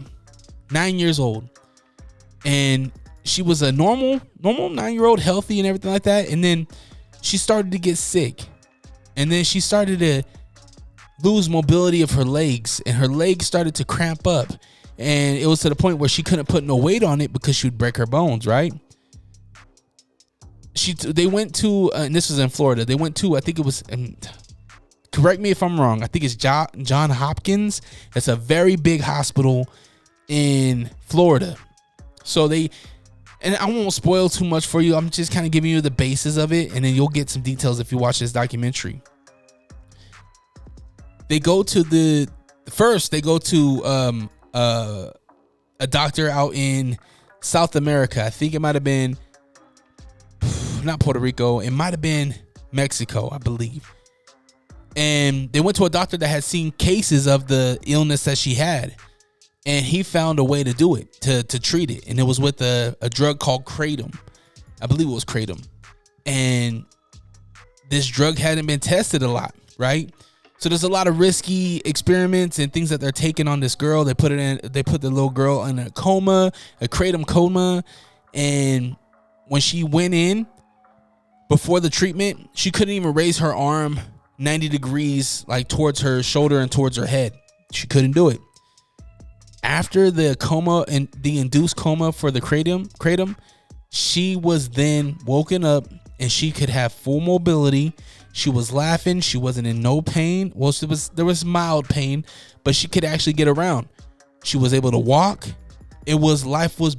9 years old, and she was a normal 9-year-old, healthy and everything like that. And then she started to get sick, and then she started to lose mobility of her legs, and her legs started to cramp up. And it was to the point where she couldn't put no weight on it because she would break her bones, right? They went to, and this was in Florida. They went to, I think it was, correct me if I'm wrong, I think it's John Hopkins. It's a very big hospital in Florida. So and I won't spoil too much for you. I'm just kind of giving you the basis of it, and then you'll get some details if you watch this documentary. They go to a doctor out in South America. I think it might have been not Puerto Rico. It might have been Mexico, I believe. And they went to a doctor that had seen cases of the illness that she had. And he found a way to do it, to treat it. And it was with a drug called kratom. I believe it was kratom. And this drug hadn't been tested a lot, right? So there's a lot of risky experiments and things that they're taking on this girl. They put the little girl in a kratom coma. And when she went in before the treatment, she couldn't even raise her arm 90 degrees, like towards her shoulder and towards her head. She couldn't do it. After the coma and the induced coma for the kratom, she was then woken up and she could have full mobility. She was laughing. She wasn't in no pain. Well, there was mild pain, but she could actually get around. She was able to walk. Life was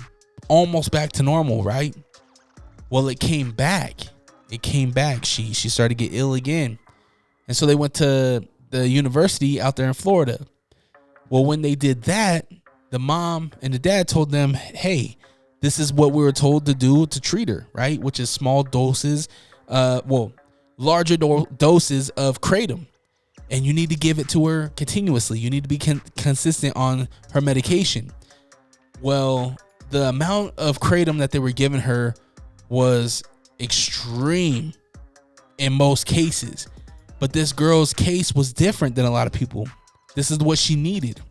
almost back to normal, right? Well, it came back. She started to get ill again. And so they went to the university out there in Florida. Well, when they did that, the mom and the dad told them, hey, this is what we were told to do to treat her, right? Which is small doses, larger doses of kratom. And you need to give it to her continuously. You need to be consistent on her medication. Well, the amount of kratom that they were giving her was extreme in most cases. But this girl's case was different than a lot of people. This is what she needed.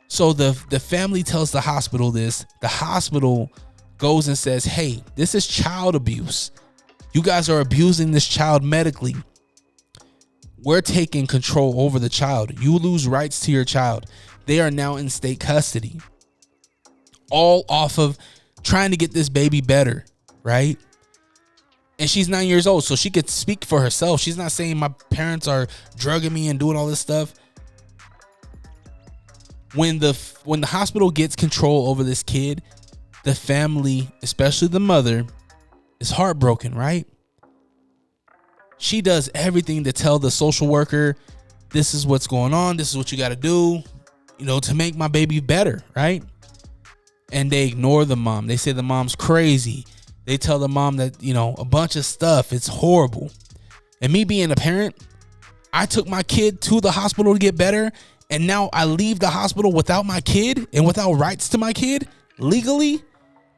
So the family tells the hospital this. The hospital goes and says, hey, this is child abuse. You guys are abusing this child medically. We're taking control over the child. You lose rights to your child. They are now in state custody. All off of trying to get this baby better, right? And she's 9 years old, so she could speak for herself. She's not saying my parents are drugging me and doing all this stuff. When the hospital gets control over this kid, the family, especially the mother, is heartbroken, right? She does everything to tell the social worker, this is what's going on. This is what you got to do, to make my baby better, right? And they ignore the mom. They say the mom's crazy. They tell the mom that, a bunch of stuff. It's horrible. And me being a parent, I took my kid to the hospital to get better. And now I leave the hospital without my kid and without rights to my kid legally.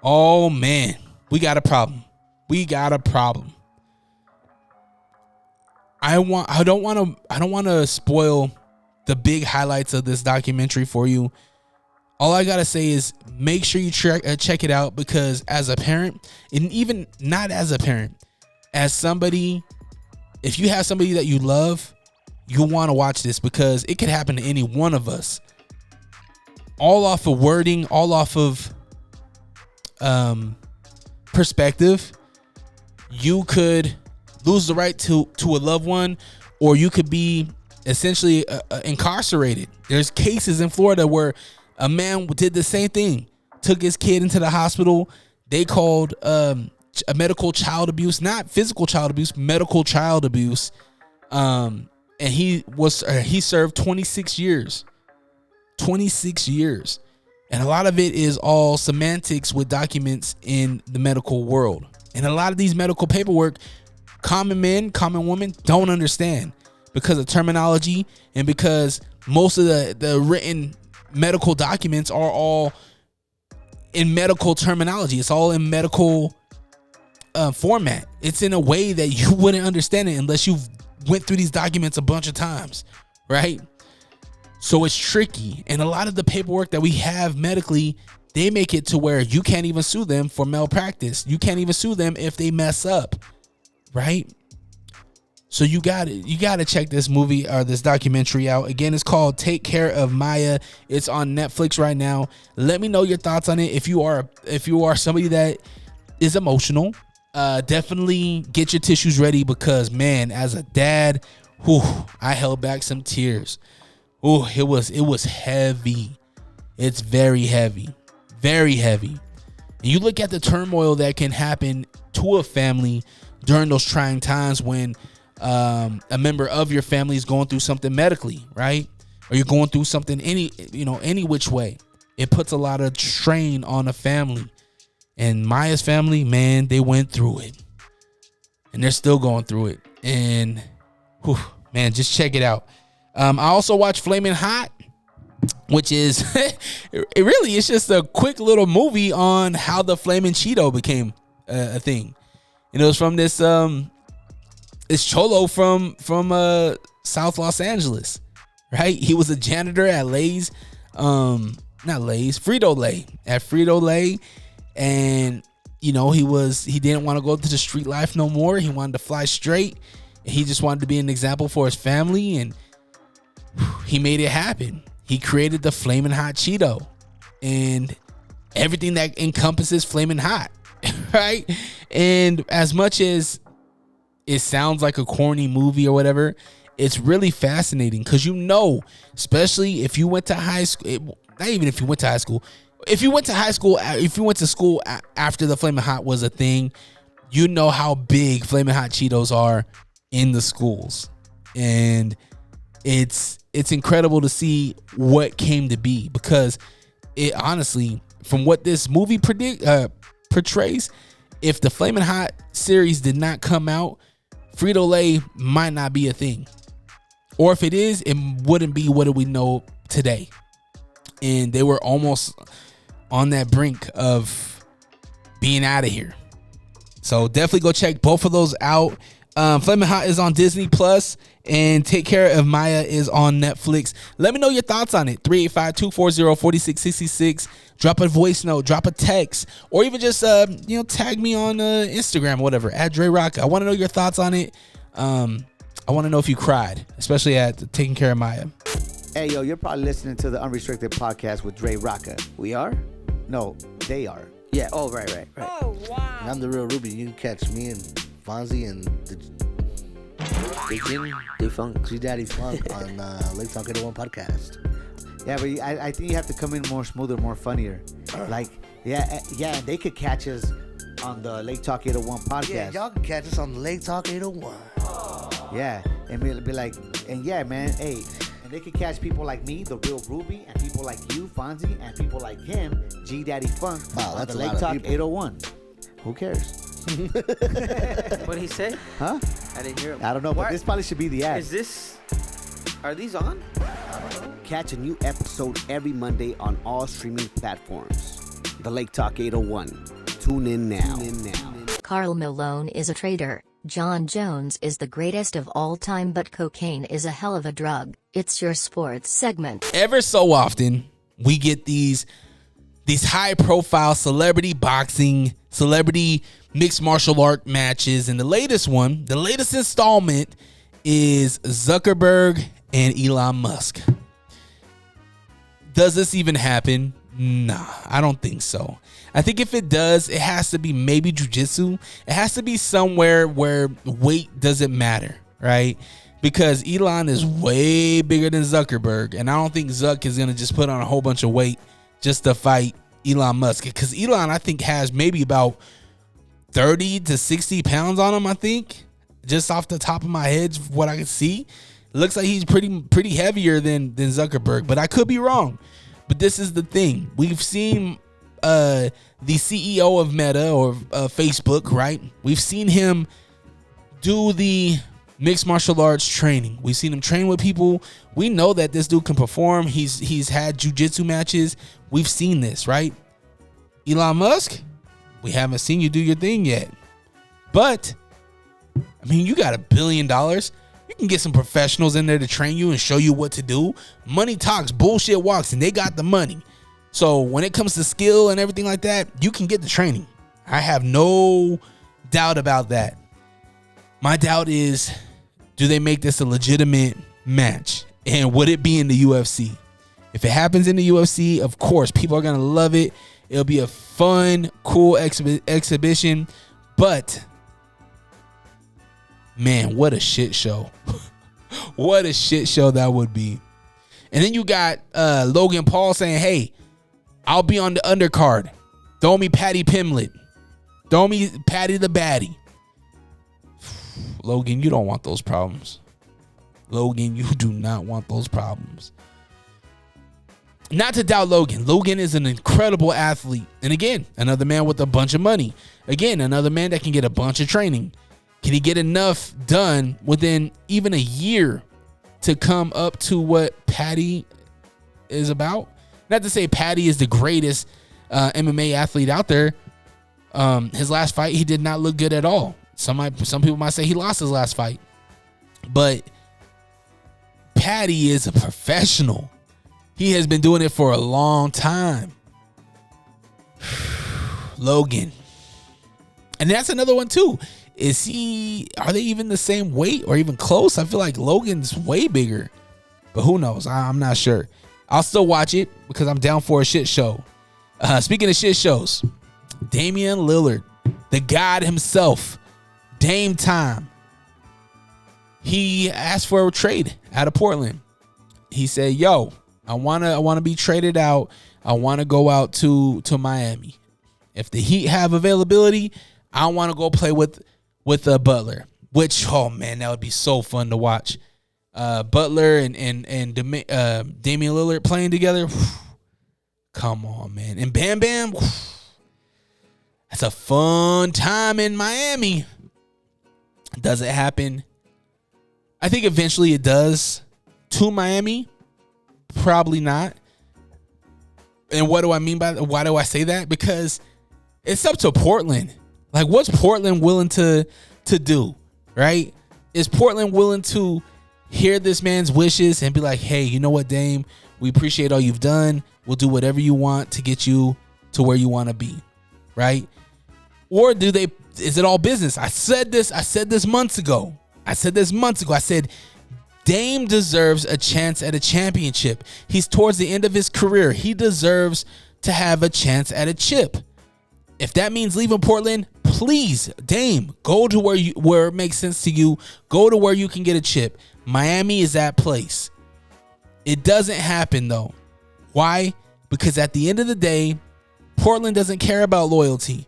Oh man, we got a problem. I don't want to spoil the big highlights of this documentary for you. All I gotta say is make sure you check it out, because as a parent, and even not as a parent, as somebody, if you have somebody that you love, you want to watch this, because it could happen to any one of us. All off of wording, all off of perspective. You could lose the right to a loved one, or you could be essentially incarcerated. There's cases in Florida where A man did the same thing. Took his kid into the hospital. They called a medical child abuse, not physical child abuse, medical child abuse. And he served 26 years. 26 years. And a lot of it is all semantics with documents in the medical world. And a lot of these medical paperwork, common men, common women don't understand because of terminology and because most of the written medical documents are all in medical terminology. It's all in medical format. It's in a way that you wouldn't understand it unless you went through these documents a bunch of times, right? So it's tricky. And a lot of the paperwork that we have medically, they make it to where you can't even sue them for malpractice. You can't even sue them if they mess up, right? So you got to check this movie or this documentary out. Again, it's called Take Care of Maya. It's on Netflix right now. Let me know your thoughts on it. If you are somebody that is emotional, definitely get your tissues ready because, man, as a dad, I held back some tears. It was heavy. It's very heavy. Very heavy. And you look at the turmoil that can happen to a family during those trying times when a member of your family is going through something medically, right? Or you're going through something any which way. It puts a lot of strain on a family. And Maya's family, man, they went through it. And they're still going through it. And man, just check it out. I also watched Flamin' Hot, which is it's just a quick little movie on how the Flamin' Cheeto became a thing. And it was from this cholo from South Los Angeles, right? He was a janitor at Lay's, Frito-Lay, at Frito-Lay. And, he didn't want to go to the street life no more. He wanted to fly straight. He just wanted to be an example for his family. And he made it happen. He created the Flamin' Hot Cheeto and everything that encompasses Flamin' Hot, right? And as much as it sounds like a corny movie or whatever, it's really fascinating because especially if you went to high school, not even if you went to high school, if you went to school after the Flamin' Hot was a thing, you know how big Flamin' Hot Cheetos are in the schools. And it's incredible to see what came to be because it honestly, from what this movie portrays, if the Flamin' Hot series did not come out, Frito-Lay might not be a thing. Or if it is, it wouldn't be what we know today. And they were almost on that brink of being out of here. So definitely go check both of those out. Flamin' Hot is on Disney Plus and Take Care of Maya is on Netflix. Let me know your thoughts on it. 385-240-4666. Drop a voice note, drop a text, or even just tag me on Instagram or whatever at DreRawka. I want to know your thoughts on it. I want to know if you cried, especially at Taking Care of Maya. Hey, yo, you're probably listening to the Unrestricted Podcast with DreRawka. We are? No, they are. Yeah. Oh, right. Oh, wow. And I'm the real Ruby. You can catch me and Fonzie and the Funk, G Daddy Funk on Lake Talk 801 podcast. Yeah, but I think you have to come in more smoother, more funnier. Like, yeah, they could catch us on the Lake Talk 801 podcast. Yeah, y'all can catch us on the Lake Talk 801. Yeah, and we'll be like, and yeah, man, hey. They could catch people like me, the real Ruby, and people like you, Fonzie, and people like him, G Daddy Funk, on the Lake Talk 801. Who cares? What did he say? Huh? I didn't hear him. I don't know, but this probably should be the ad. Are these on? Catch a new episode every Monday on all streaming platforms. The Lake Talk 801. Tune in now. Karl Malone is a traitor. John Jones is the greatest of all time, but cocaine is a hell of a drug. It's your sports segment. Ever so often, we get these high-profile celebrity boxing, celebrity mixed martial art matches, and the latest installment is Zuckerberg and Elon Musk. Does this even happen? Nah, I don't think so. I think if it does, it has to be maybe jiu-jitsu. It has to be somewhere where weight doesn't matter, right? because Elon is way bigger than Zuckerberg, and I don't think Zuck is gonna just put on a whole bunch of weight just to fight Elon Musk, because Elon, I think, has maybe about 30 to 60 pounds on him. I think, just off the top of my head, what I can see, it looks like he's pretty heavier than Zuckerberg, but I could be wrong. But this is the thing: we've seen the CEO of Meta or Facebook, right? We've seen him do the mixed martial arts training. We've seen him train with people. We know that this dude can perform. He's had jiu-jitsu matches. We've seen this, right? Elon Musk, we haven't seen you do your thing yet. But, I mean, you got $1 billion. You can get some professionals in there to train you and show you what to do. Money talks, bullshit walks, and they got the money. So when it comes to skill and everything like that, you can get the training. I have no doubt about that. My doubt is, do they make this a legitimate match? And would it be in the UFC? If it happens in the UFC, of course, people are going to love it. It'll be a fun, cool exhibition. But, man, what a shit show. What a shit show that would be. And then you got Logan Paul saying, hey, I'll be on the undercard. Throw me Patty Pimlet. Throw me Patty the Baddie. Logan, you don't want those problems. Logan, you do not want those problems. Not to doubt Logan. Logan is an incredible athlete. And again, another man with a bunch of money. Again, another man that can get a bunch of training. Can he get enough done within even a year to come up to what Patty is about? Not to say Patty is the greatest MMA athlete out there. His last fight, he did not look good at all. Some people might say he lost his last fight. But Patty is a professional. He has been doing it for a long time. Logan. And that's another one too. Are they even the same weight or even close? I feel like Logan's way bigger. But who knows? I'm not sure. I'll still watch it because I'm down for a shit show. Speaking of shit shows, Damian Lillard, the god himself, Dame Time. He asked for a trade out of Portland. He said, yo, I wanna be traded out. I wanna go out to Miami. If the Heat have availability, I wanna go play with Butler. Which, oh man, that would be so fun to watch. Butler and Damian Lillard playing together. Come on, man. And Bam Bam. That's a fun time in Miami. Does it happen? I think eventually it does. To Miami? Probably not. And what do I mean by that? Why do I say that? Because it's up to Portland. Like, what's Portland willing to do, right? Is Portland willing to hear this man's wishes and be like, hey, you know what, Dame? We appreciate all you've done. We'll do whatever you want to get you to where you want to be, right? Or is it all business? I said this months ago. I said Dame deserves a chance at a championship. He's towards the end of his career. He deserves to have a chance at a chip. If that means leaving Portland, please, Dame, go to where it makes sense to you. Go to where you can get a chip. Miami is that place. It doesn't happen though. Why? Because at the end of the day, Portland doesn't care about loyalty.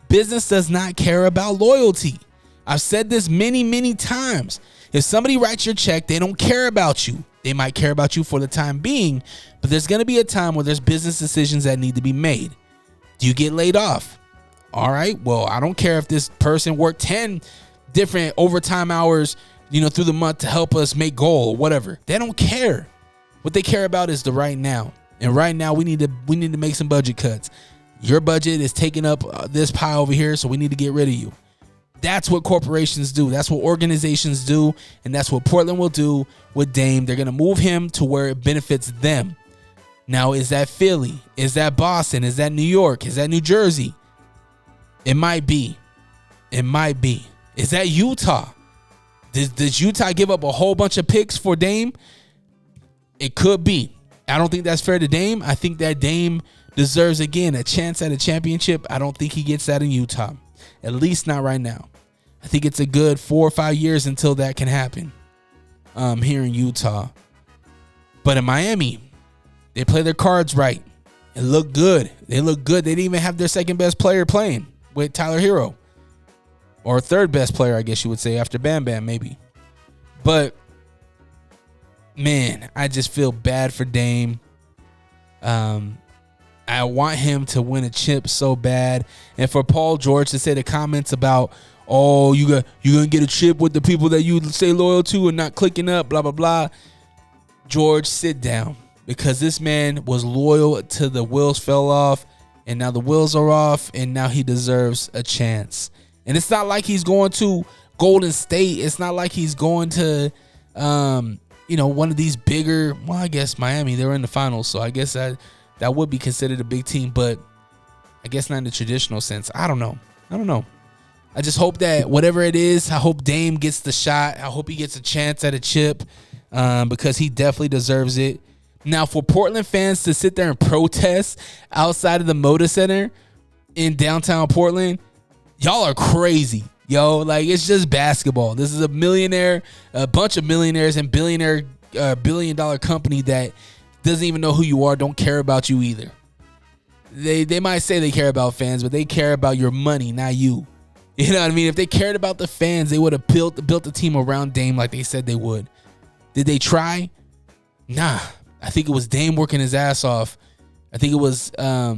Business does not care about loyalty. I've said this many, many times. If somebody writes your check, they don't care about you. They might care about you for the time being, but there's going to be a time where there's business decisions that need to be made. Do you get laid off? All right, well, I don't care if this person worked 10 different overtime hours, through the month to help us make goal or whatever. They don't care. What they care about is the right now. And right now we need to make some budget cuts. Your budget is taking up this pie over here, so we need to get rid of you. That's what corporations do. That's what organizations do. And that's what Portland will do with Dame. They're going to move him to where it benefits them. Now, is that Philly? Is that Boston? Is that New York? Is that New Jersey? It might be. Is that Utah? Does Utah give up a whole bunch of picks for Dame? It could be. I don't think that's fair to Dame. I think that Dame deserves, again, a chance at a championship. I don't think he gets that in Utah. At least not right now. I think it's a good 4 or 5 years until that can happen. here in Utah. But in Miami, they play their cards right. It looked good. They look good. They didn't even have their second best player playing with Tyler Hero. Or third best player, I guess you would say, after Bam Bam, maybe. But, man, I just feel bad for Dame. I want him to win a chip so bad. And for Paul George to say the comments about, oh, you're going to get a chip with the people that you stay loyal to and not clicking up, blah, blah, blah. George, sit down. Because this man was loyal till the wheels fell off. And now the wheels are off. And now he deserves a chance. And it's not like he's going to Golden State. It's not like he's going to, one of these bigger, well, I guess Miami, they were in the finals. So I guess that would be considered a big team, but I guess not in the traditional sense. I don't know. I just hope that whatever it is, I hope Dame gets the shot. I hope he gets a chance at a chip because he definitely deserves it. Now, for Portland fans to sit there and protest outside of the Moda Center in downtown Portland, y'all are crazy. Yo, like, it's just basketball. This is a bunch of millionaires and billion-dollar company that doesn't even know who you are, don't care about you either. They might say they care about fans, but they care about your money, not you. You know what I mean? If they cared about the fans, they would have built the team around Dame like they said they would. Did they try? Nah. I think it was Dame working his ass off. I think it was guys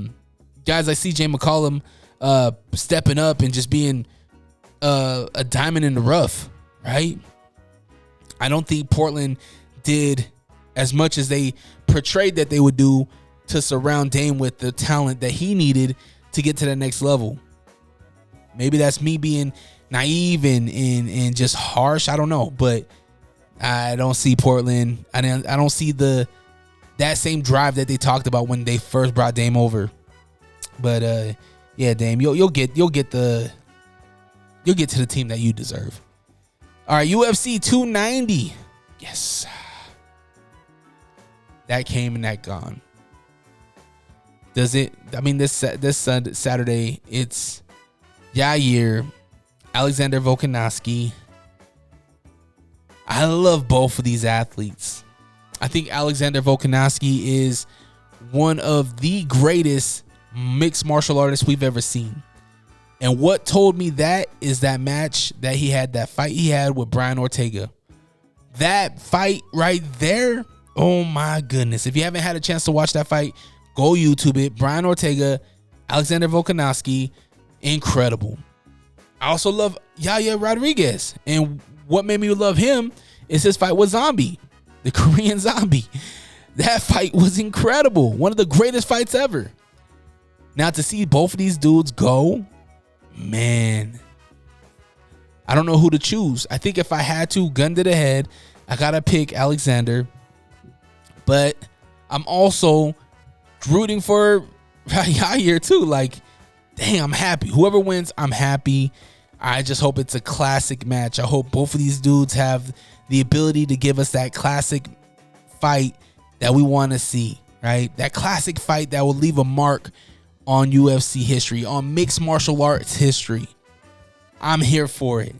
like CJ McCollum stepping up and just being a diamond in the rough, right? I don't think Portland did as much as they portrayed that they would do to surround Dame with the talent that he needed to get to the next level. Maybe that's me being naive and just harsh. I don't know, but I don't see Portland. I don't see that same drive that they talked about when they first brought Dame over. But yeah, Dame, you'll get to the team that you deserve. All right, UFC 290. Yes. That came and that gone. Does it? I mean, this Saturday, it's Yair, Alexander Volkanovski. I love both of these athletes. I think Alexander Volkanovski is one of the greatest mixed martial artists we've ever seen. And what told me that is that match that he had, that fight he had with Brian Ortega. That fight right there, oh my goodness. If you haven't had a chance to watch that fight, go YouTube it. Brian Ortega, Alexander Volkanovski, incredible. I also love Yair Rodriguez. And what made me love him is his fight with Zombie, the Korean Zombie. That fight was incredible. One of the greatest fights ever. Now to see both of these dudes go, man, I don't know who to choose. I think if I had to, gun to the head, I gotta pick Alexander. But I'm also rooting for Yair too. Like, dang, I'm happy. Whoever wins, I'm happy. I just hope it's a classic match. I hope both of these dudes have the ability to give us that classic fight that we want to see, right? That classic fight that will leave a mark on UFC history, on mixed martial arts history. I'm here for it.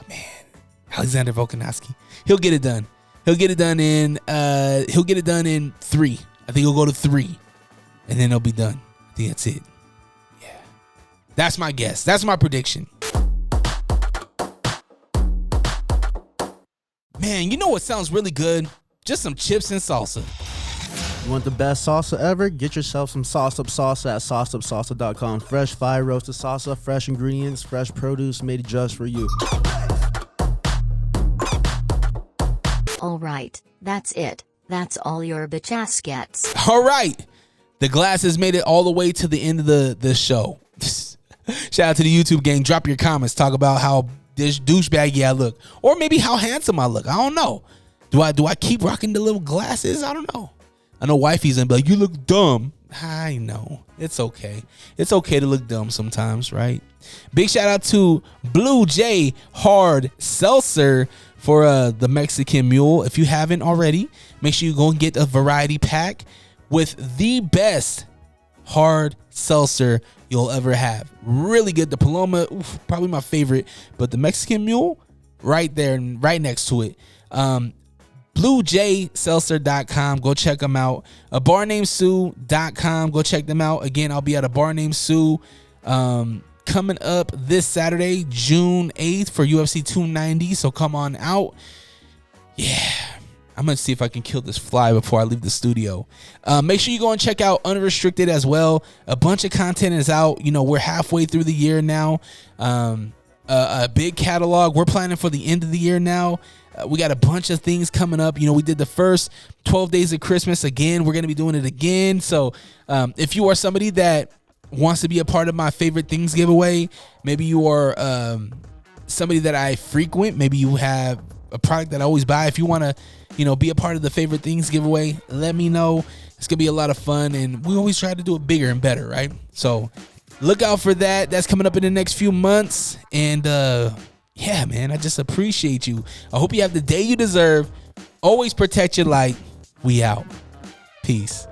Man, Alexander Volkanovski. He'll get it done. He'll get it done in 3. I think he'll go to 3. And then he'll be done. I think that's it. Yeah. That's my guess. That's my prediction. Man, you know what sounds really good? Just some chips and salsa. You want the best salsa ever? Get yourself some Sauce Up Salsa at sauceupsalsa.com. Fresh fire roasted salsa, fresh ingredients, fresh produce made just for you. All right, that's it. That's all your bitch ass gets. All right. The glasses made it all the way to the end of the show. Shout out to the YouTube gang. Drop your comments. Talk about how douchebaggy I look. Or maybe how handsome I look. I don't know. Do I keep rocking the little glasses? I don't know. I know wifey's gonna be like, you look dumb. I know. It's okay. It's okay to look dumb sometimes, right? Big shout out to Blue J Hard Seltzer for the Mexican Mule. If you haven't already, make sure you go and get a variety pack with the best hard seltzer you'll ever have. Really good. The Paloma, probably my favorite, but the Mexican Mule, right there and right next to it. BlueJaySeltzer.com. Go check them out. A barnamedSue.com. Go check them out. Again, I'll be at a Bar Named Sue coming up this Saturday, June 8th for UFC 290. So come on out. Yeah. I'm going to see if I can kill this fly before I leave the studio. Make sure you go and check out Unrestricted as well. A bunch of content is out. You know, we're halfway through the year now. A big catalog. We're planning for the end of the year now. We got a bunch of things coming up. You know, we did the first 12 days of Christmas. Again, we're going to be doing it again. So if you are somebody that wants to be a part of my favorite things giveaway, maybe you are somebody that I frequent, maybe you have a product that I always buy. If you want to, you know, be a part of the favorite things giveaway, let me know. It's going to be a lot of fun, and we always try to do it bigger and better, right? So look out for that. That's coming up in the next few months. And yeah, man, I just appreciate you. I hope you have the day you deserve. Always protect your light. We out. Peace.